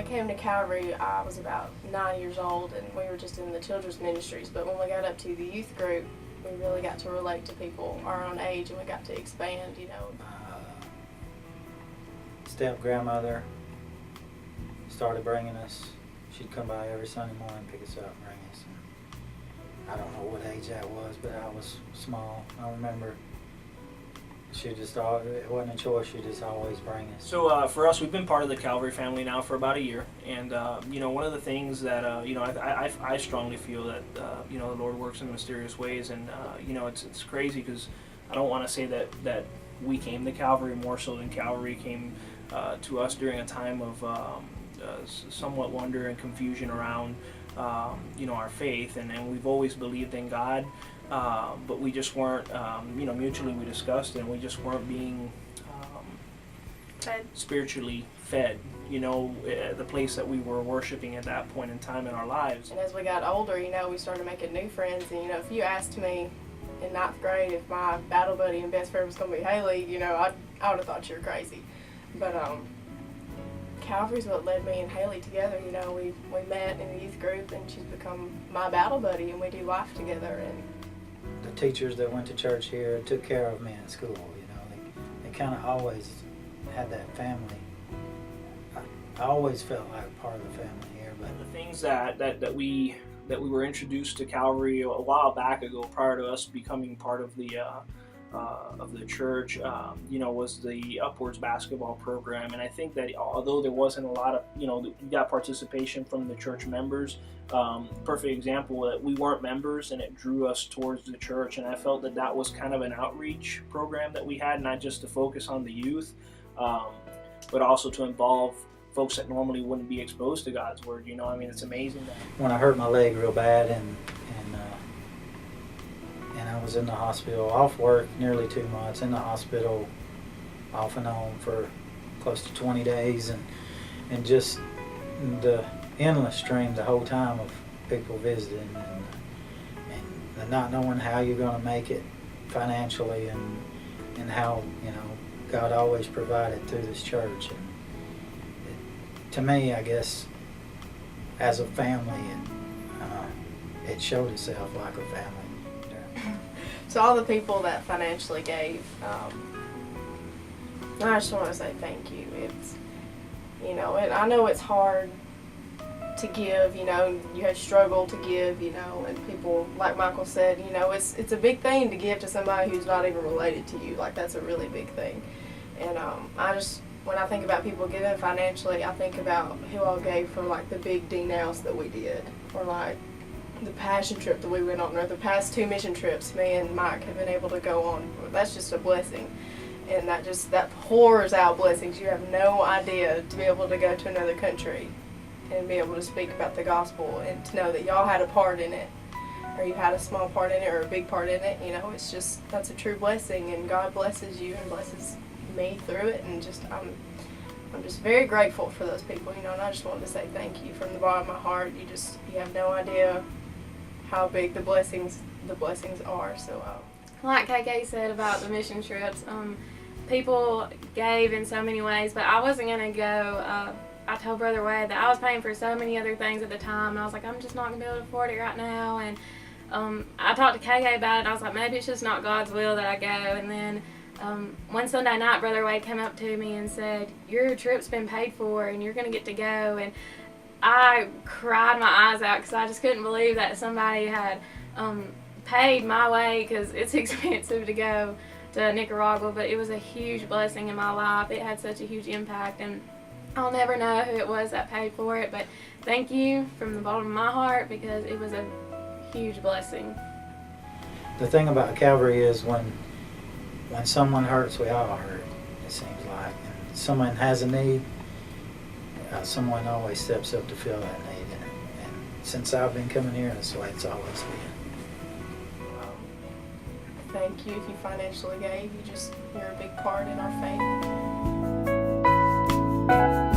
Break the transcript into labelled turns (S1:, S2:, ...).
S1: came to Calvary, I was about 9 years old, and we were just in the children's ministries. But when we got up to the youth group, we really got to relate to people our own age, and we got to expand, you know.
S2: Step-grandmother started bringing us. She'd come by every Sunday morning, pick us up and bring us. And I don't know what age that was, but I was small. I remember she just, it wasn't a choice, she just always bring us.
S3: So for us, we've been part of the Calvary family now for about a year. And, you know, one of the things that, you know, I strongly feel that, you know, the Lord works in mysterious ways. And, you know, it's crazy because I don't want to say that we came to Calvary more so than Calvary came to us during a time of somewhat wonder and confusion around, you know, our faith. And we've always believed in God. But we just weren't, you know, mutually we discussed, and we just weren't being spiritually fed, you know, the place that we were worshiping at that point in time in our lives.
S1: And as we got older, you know, we started making new friends. And, you know, if you asked me in 9th grade if my battle buddy and best friend was going to be Haley, you know, I would have thought you were crazy. But Calvary's what led me and Haley together. You know, we met in the youth group, and she's become my battle buddy, and we do life together. And
S2: the teachers that went to church here took care of me in school, you know. They kind of always had that family. I always felt like part of the family here. But
S3: the things that we were introduced to Calvary a while back ago, prior to us becoming part of the church, you know, was the Upwards basketball program. And I think that although there wasn't a lot of, you know, we got participation from the church members, perfect example that we weren't members, and it drew us towards the church. And I felt that was kind of an outreach program that we had, not just to focus on the youth, but also to involve folks that normally wouldn't be exposed to God's word. You know, I mean, it's amazing that
S2: when I hurt my leg real bad and I was in the hospital, off work nearly 2 months, in the hospital off and on for close to 20 days, and just the endless stream the whole time of people visiting, and not knowing how you're going to make it financially, and how, you know, God always provided through this church. And to me, I guess, as a family, it showed itself like a family.
S1: to all the people that financially gave, I just want to say thank you. It's, you know, I know it's hard to give, you know, you have struggled to give, you know, and people, like Michael said, you know, it's a big thing to give to somebody who's not even related to you. Like, that's a really big thing. And when I think about people giving financially, I think about who all gave for, like, the big D-Nows that we did, or, like, the passion trip that we went on, or the past 2 mission trips me and Mike have been able to go on. That's just a blessing. And that pours out blessings. You have no idea, to be able to go to another country and be able to speak about the gospel, and to know that y'all had a part in it, or you had a small part in it, or a big part in it. You know, it's just, that's a true blessing, and God blesses you and blesses me through it. And just I'm just very grateful for those people, you know. And I just wanted to say thank you from the bottom of my heart. You have no idea how big the blessings are. So
S4: like KK said about the mission trips, people gave in so many ways, but I wasn't gonna go. I told Brother Wade that I was paying for so many other things at the time, and I was like, I'm just not gonna be able to afford it right now. And I talked to KK about it, and I was like, maybe it's just not God's will that I go. And then one Sunday night, Brother Wade came up to me and said, your trip's been paid for, and you're gonna get to go. And I cried my eyes out because I just couldn't believe that somebody had paid my way, because it's expensive to go to Nicaragua. But it was a huge blessing in my life. It had such a huge impact, and I'll never know who it was that paid for it, but thank you from the bottom of my heart, because it was a huge blessing.
S2: The thing about Calvary is when someone hurts, we all hurt, it seems like. And someone has a need, someone always steps up to fill that need. And since I've been coming here, that's the way it's always been.
S1: Thank you if you financially gave. You're a big part in our faith.